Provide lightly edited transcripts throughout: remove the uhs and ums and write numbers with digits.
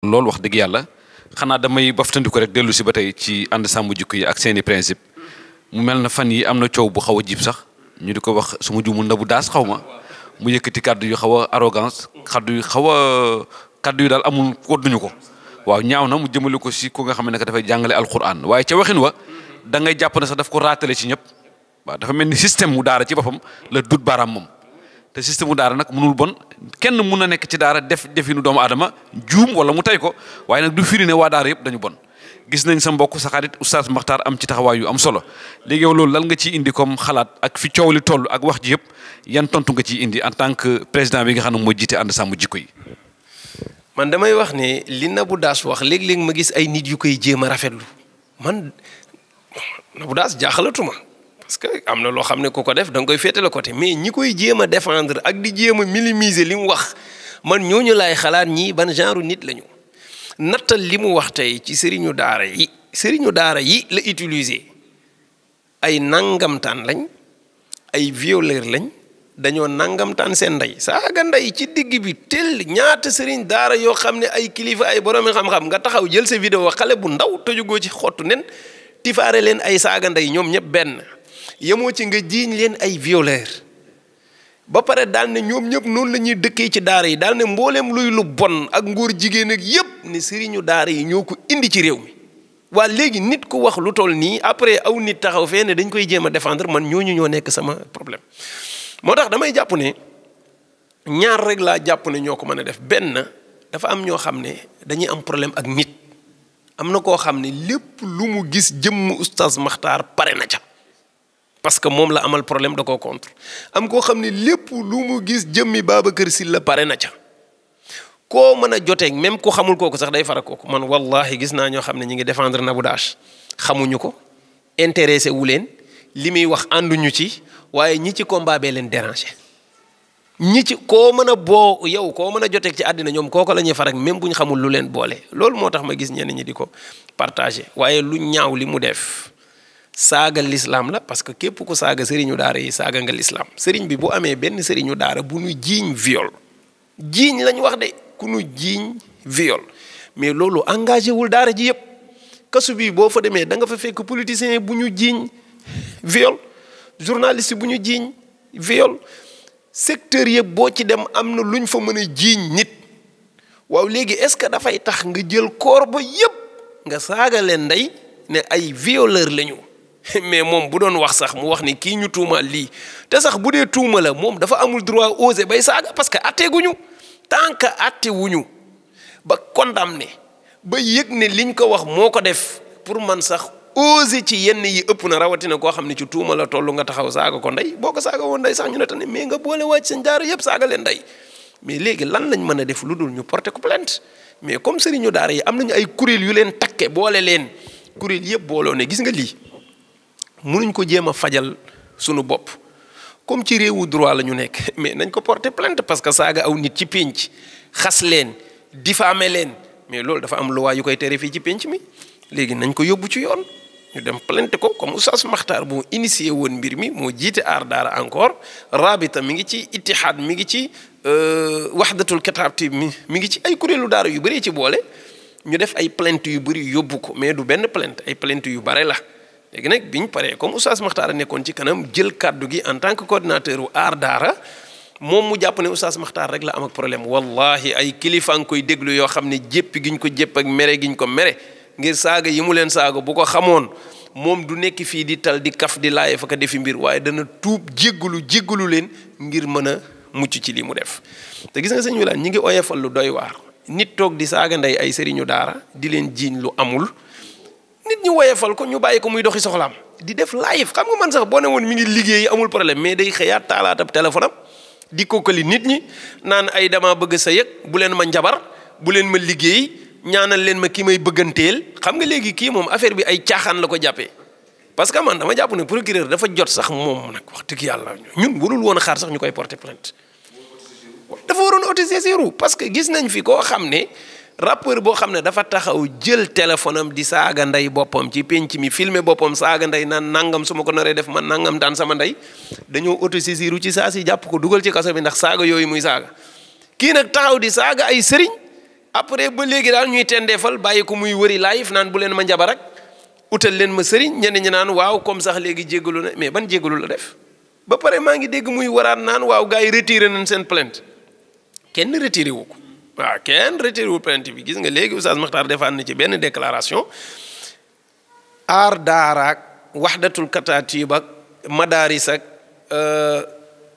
loolu wax dëgg yàlla xanaa damay baftandiku rek dellu si ba tey ci ànd sàmm jikko yi ak seeni principe mu mel na fan yi am na coow bu xaw a jib sax ñu di ko wax su ma juumul Nabou Daas xaw ma mu yëkkati kaddu yu xaw a arrogance kaddu yu xaw a kaddu yu daal amul kodduñu ko waaw ñaaw na mu jëmale ko si ku nga xam ne dafay jàngale alquran waaye ca waxin wa da ngay jàpp ne sax daf ko raatale ci ñëpp waaw dafa mel ni système mu daara ci boppam la dut baaraam moom te système mu daara nag mënul bon kenn mun na nekk ci daara def definu doomu aadama juum wala mu tey ko waaye nag du firi ne waa daara yëpp dañu bon gis nañ sa mbokk sa xarit oustaz Makhtar am ci taxawaay yu am solo léegi yow loolu lan nga ciy indi comme xalaat ak fi coow li toll ak wax ji yëpp yan tontu nga ciy indi en tant que président bi nga xam ne moo jiite ànd sàmm jikko yi. man damay wax ne li Nabou Daas wax léeg-léeg ma gis ay nit yu koy jéem a rafetlu man Nabou Daas jaaxalatuma parce que am na loo xam ne ku ko def da nga koy féetale côté mais ñi koy jéem a défendre ak di jéem a minimiser li mu wax man ñooñu laay xalaat ñii ban genre nit lañu. nattal li mu wax tey ci sëriñu daara yi la utiliser ay nangamtaan lañ ay violeur lañ dañoo nangamtaan seen ndey saaga ndey ci digg bi tel ñaata sëriñ daara yoo xam ne ay kilifa ay boroomi xam-xam nga taxaw jël sa vidéo xale bu ndaw tëjugoo ci xottu nen tifaare leen ay saaga ndey ñoom ñëpp benn yemoo ci nga jiiñ leen ay violeur ba pare daal ne ñoom ñëpp noonu la ñuy dëkkee ci daara yi daal ne mbooleem luy lu bon ak ngóor jigéen ak yëpp ne sëriñu daara yi ñoo ko indi ci réew mi waa léegi nit ku wax lu toll nii après aw nit taxaw fee ne dañ koy jéem a défendre man ñooñu ñoo nekk sama problème moo tax damay jàpp ne ñaar rek laa jàpp ne ñoo ko mën a def benn dafa am ñoo xam ne dañuy am problème ak nit am na koo xam ne lépp lu mu gis jëmm oustaz Makhtar pare na ca parce que moom la amal problème da koo contre am koo xam ne lépp lu mu gis jëmmi Babacar Sylla pare na ca koo mën a joteeg même ku xamul kooku sax day fara kooku man wallahi gis naa ñoo xam ne ñi ngi défendre Nabou Daas xamuñu ko intéressé wu leen li muy wax ànduñu ci waaye ñi ci combat bee leen déranger ñi ci koo mën a boo yow koo mën a joteeg ci àddina ñoom kooko la ñuy farak même bu ñu xamul lu leen boole loolu moo tax ma gis ñenn ñi di ko partagé waaye lu ñaaw li mu def saaga l'islam la parce que képp ku saaga sëriñu daara yi saaga nga l'islam sëriñ bi bu amee benn sëriñu daara bu nu jiiñ viol jiiñ lañ wax de ku nu jiiñ viol mais loolu engagé wul daara ji yëpp kasu bi boo fa demee da nga fa fekk politicien bu ñu jiiñ viol journaliste bu ñu jiiñ viol secteur yëpp boo ci dem am na luñ fa mën a jiiñ nit waaw léegi est-ce que dafay tax nga jël koor ba yëpp nga saaga leen ndey ne ay violeur lañu mais moom bu doon wax sax mu wax ni kii ñu tuumaal lii te sax bu dee tuuma la moom dafa amul droit oser bay saaga parce que atteeguñu tant que attewuñu ba condamné ba yëg ne liñ ko wax moo ko def pour man sax oser ci yenn yi ëpp na rawatina koo xam ne ci tuuma la toll nga taxaw saaga ko ndey boo ko saaga woon ndey sax ñu ne tane mais nga boole wàcc seen daara yëpp saaga leen ndey mais léegi lan lañ mën a def lu dul ñu porter ko plainte mais comme sëriñu daara yi am nañu ay kuréel yu leen takke boole leen kuréel yëpp booloo ne gis nga lii mënuñ ko jéem a fajal sunu bopp comme ci réewu droit la ñu nekk mais nañ ko porter plainte parce que saaga aw nit ci pénc xas leen diffamer leen mais loolu dafa am loi yu koy tere fii ci pénc mi léegi nañ ko yóbbu ci yoon ñu dem plainte ko comme oustaz Makhtar moo initié woon mbir mi moo jiite aar daara encore rabita mi ngi ci ittihaad mi ngi ci wahdatul kataabti mi ngi ci ay kuréelu daara yu bëri ci boole ñu def ay plainte yu bëri yóbbu ko mais du benn plainte ay plainte yu bare la léegi nag biñ paree comme oustaz Makhtar a nekkoon ci kanam jël kàddu gi en tant que coordinateur u aar daara moom mu jàpp ne oustaz Makhtar rek la am ak problème wallahi ay kilifa nga koy déglu yoo xam ne jéppi giñ ko jépp ak mere giñ ko mere ngir saaga yi mu leen saaga bu ko xamoon moom du nekk fii di tal di kaf di laaye fa ka defi mbir waaye dana tuub jéggalu leen ngir mën a mucc ci li mu def te gis nga sëñ Wilane ñi ngi oyofal lu doy waar nit toog di saaga ndey ay sëriñu daara di leen jiiñ lu amul nit ñi woyefal ko ñu bàyyi ko muy doxi soxlaam di def live xam nga man sax boo ne woon mi ngi liggéey amul problème mais day xëyaat taalaatab téléphone am di kookali nit ñi naan ay dama bëgg sa yëg bu leen ma njabar bu leen ma liggéey ñaanal leen ma ki may bëgganteel xam nga léegi kii moom affaire bi ay caaxaan la ko jàppee parce que man dama jàpp ne procureur dafa jot sax moom nag wax dëgg yàlla ñun warul woon a xaar sax ñu koy porter plainte dafa waroon autosaisir parce que gis nañ fi koo xam ne rappeur boo xam ne dafa taxaw jël téléphone am di saaga ndey boppam ci penc mi filmer boppam saaga ndey naan nangam su ma ko naree def man nangam daan sama ndey dañoo autosaisir ci saa si jàpp ko dugal ci kaso bi ndax saaga yooyu muy saaga kii nag taxaw di saaga ay sëriñ après ba léegi daal ñuy tendeefal bàyyi ko muy wëri live naan bu leen ma njabar ak utal leen ma sëriñ ñenn ñi naan waaw comme sax léegi jéggalu na mais ban jéggalu la def ba pare maa ngi dégg muy waraat naan waaw gars yi retiré nañ seen plainte kenn retiré wu ko waaw kenn retiré wu plainte bi gis nga léegi Oustaz Makhtar defaat na ci benn déclaration aar daaraak waxdatul kataatib ak madaaris ak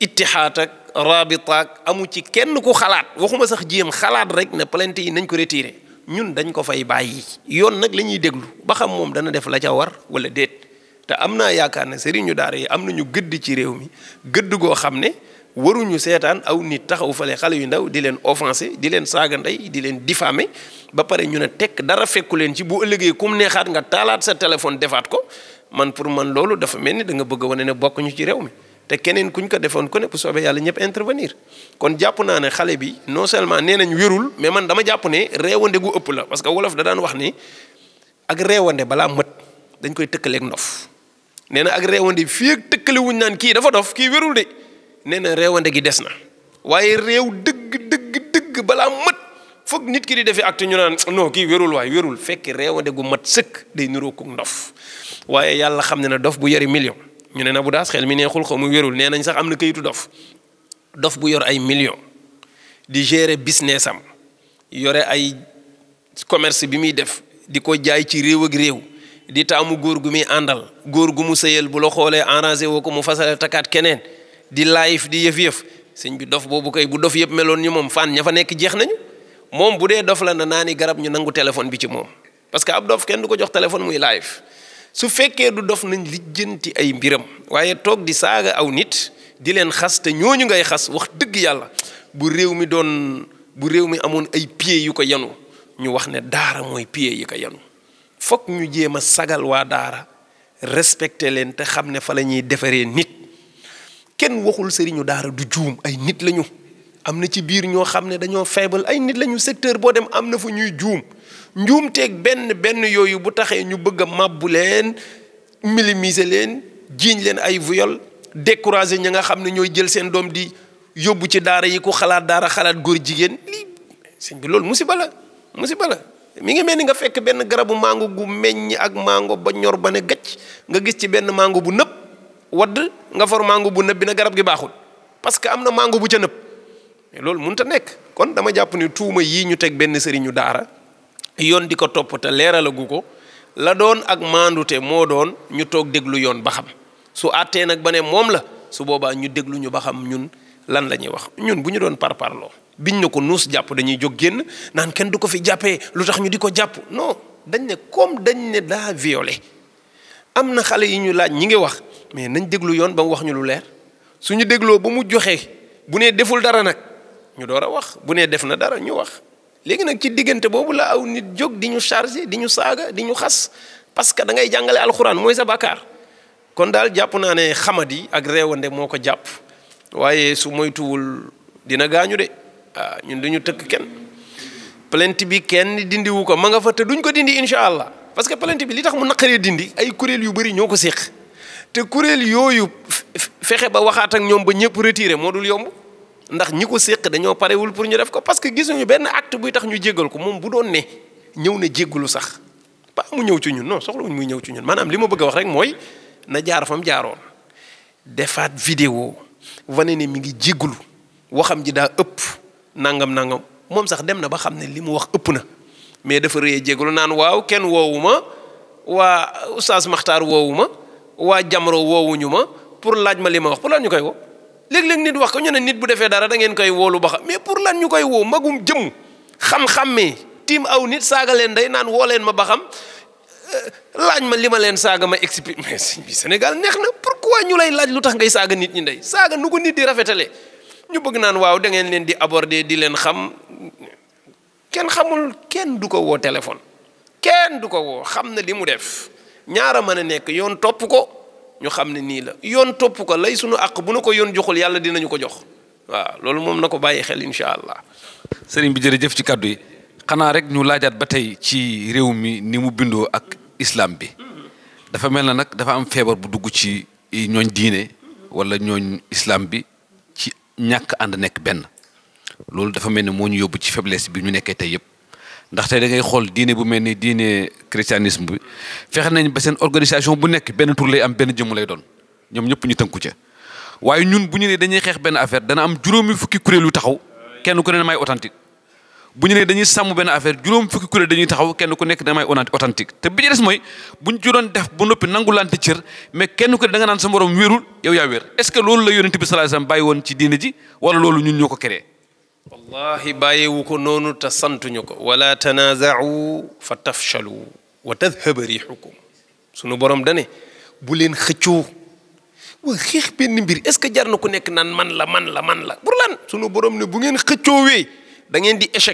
ittihaad ak rabitaak amu ci kenn ku xalaat waxuma sax jéem xalaat rek ne plainte yi nañ ko retiré ñun dañ ko fay bàyyi yoon nag la ñuy déglu ba xam moom dana def la ca war wala déet te am naa yaakaar ne sëriñu daara yi am nañu gëdd ci réew mi gëdd goo xam ne waruñu seetaan aw nit taxaw fale xale yu ndaw di leen offensé di leen saaga ndey di leen diffamé ba pare ñu ne tekk dara fekku leen ci bu ëllëgee kum neexaat nga taalaat sa téléphone defaat ko man pour man loolu dafa mel ni da nga bëgg a wane ne bokkuñu ci réew mi te keneen kuñ ko defoon ko ne bu soobee yàlla ñëpp intervenir kon jàpp naa ne xale bi non seulement nee nañ wérul mais man dama jàpp ne réewande gu ëpp la parce que wolof da daan wax ni ak réewande balaa mët dañ koy tëkkaleeg ndof nee na ak réewande fii ak tëkkale wuñ naan kii dafa dof kii wérul de nee na réewande gi des na waaye réew dëgg balaa mët foog nit ki di defee acte ñu naan non kii wérul waaye wérul fekk réewande gu mat sëkk day niroo ko ndof waaye yàlla xam ne na dof bu yori million ñu ne Nabou Dash xel mi neexul xaw mu wérul nee nañ sax am na kayitu dof bu yor ay millions di gérer business am yore ay commerce bi muy def di ko jaay ci réew ak réew di taamu góor gu muy àndal góor gu mu sëyal bu la xoolee arrangé woo ko mu fasale takkaat keneen di live di yëf sëñ bi dof boobu kay bu dof yëpp meloon ñu moom fan ña fa nekk jeex nañu moom bu dee dof la na naa ni garab ñu nangu téléphone bi ci moom parce que ab dof kenn du ko jox téléphone muy live su fekkee du dof nañ lijjanti ay mbiram waaye toog di saaga aw nit di leen xas te ñooñu ngay xas wax dëgg yàlla bu réew mi amoon ay pieds yu ko yanu ñu wax ne daara mooy pieds yi ko yanu fokk ñu jéem a sagal waa daara respecté leen te xam ne fa la ñuy defaree nit kenn waxul sëriñu daara du juum ay nit lañu am na ci biir ñoo xam ne dañoo faible ay nit lañu secteur boo dem am na fa ñuy juum njuumteeg benn yooyu bu taxee ñu bëgg a màbbu leen minimiser leen jiiñ leen ay viol décourager ña nga xam ne ñooy jël seen doom di yóbbu ci daara yi ku xalaat daara xalaat góor jigéen lii sëñ bi loolu musiba la mi ngi mel ni nga fekk benn garabu mango gu meññ ak mango ba ñor ba ne gacc nga gis ci benn mango bu nëb wadd nga for mango bu nëb bi na garab gi baaxul parce que am na mango bu ca nëb mais loolu mënut a nekk kon dama jàpp ni tuuma yii ñu teg benn sëriñu daara yoon di ko topp te leeralagu ko la doon ak maandute moo doon ñu toog déglu yoon ba xam su àttee nag ba ne moom la su boobaa ñu déglu ñu ba xam ñun lan la ñuy wax ñun bu ñu doon parparloo biñ na ko nuus jàpp dañuy jóg génn naan kenn du ko fi jàppee lu tax ñu di ko jàpp non dañ ne comme dañ ne daa violé am na xale yi ñu laaj ñi ngi wax mais nañ déglu yoon ba mu wax ñu lu leer suñu dégloo ba mu joxe bu nee deful dara nag ñu door a wax bu nee def na dara ñu wax léegi nag ci diggante boobu la aw nit jóg di ñu chargé di ñu saaga di ñu xas parce que da ngay jàngale alxuraan mooy sa bàkkaar kon daal jàpp naa ne xamadi ak réewande moo ko jàpp waaye su moytuwul dina gaañu de waaw ñun duñu tëkk kenn plainte bi kenn dindiwu ko ma nga fa te duñ ko dindi incha allah parce que plainte bi li tax mu naqaree dindi ay kuréel yu bëri ñoo ko séq te kuréel yooyu fexe ba waxaat ak ñoom ba ñëpp retiré moo dul yomb ndax ñi ko séq dañoo parewul pour ñu def ko parce que gisuñu benn acte buy tax ñu jéggal ko moom bu doon ne ñëw na jéggalu sax pas mu ñëw ci ñun non soxlawuñ muy ñëw ci ñun maanaam li ma bëgg a wax rek mooy na jaar fam jaaroon defaat vidéo wane ne mi ngi jéggalu waxam ji daa ëpp nangam moom sax dem na ba xam ne li mu wax ëpp na mais dafa rëyee jéggalu naan waaw kenn woowu ma waa Oustaz Makhtar woowu ma waa Jamro woowuñu ma pour laaj ma li ma wax pour lan ñu koy woo léeg-léeg nit wax ko ñu ne nit bu defee dara da ngeen koy woolu ba xam mais pour lan ñu koy woo magum jëm xam-xammee tiim aw nit saaga leen day naan woo leen ma ba xam laaj ma li ma leen saaga ma explique mais sëñ bi Sénégal neex na pourquoi ñu lay laaj lu tax ngay saaga nit ñi ndey saaga nu ko nit di rafetale ñu bëgg naan waaw da ngeen leen di aborder di leen xam kenn xamul kenn du ko woo téléphone kenn du ko woo xam na li mu def ñaara mën a nekk yoon topp ko ñu xam ne nii la yoon topp ko lay sunu àq bu na ko yoon joxul yàlla dinañu ko jox waaw loolu moom na ko bàyyi xel incha allah. sëriñ bi jërëjëf ci kàddu yi xanaa rek ñu laajaat ba tey ci réew mi ni mu bindoo ak islam bi dafa mel na nag dafa am feebar bu dugg ci ñooñ diine wala ñooñ islam bi ci ñàkk ànd nekk benn loolu dafa mel ne moo ñu yóbbu ci faiblesse bi ñu nekkee tey yëpp ndaxte da ngay xool diine bu mel ni diine christianisme bi fexe nañ ba seen organisation bu nekk benn tur lay am benn jëmm lay doon ñoom ñëpp ñu tënku ca waaye ñun bu ñu nee dañuy xeex benn affaire dana am juróomi fukki kuréel yu taxaw kenn ku ne may authentique bu ñu nee dañuy sàmm benn affaire juróom fukki kuréel dañuy taxaw kenn ku nekk da may authentique te bi ci des mooy bu ñu ci doon def ba noppi nangulante cër mais kenn ku ne da nga naan sa morom wéerul yow yaa wéer est-ce que loolu la yonent bi sallallahu alayhi wasallam bàyyi woon ci diine ji wala loolu ñun ñoo ko créé. wallahi bàyyeewu ko noonu te santuñu ko wala tanaaza'u fa tafshalu wa tadhhaba riihukum sunu borom dane bu leen xëccoo waa xeex benn mbir est-ce que jar na ku nekk naan man la pour lan sunu borom ne bu ngeen xëccoowee da ngeen di échec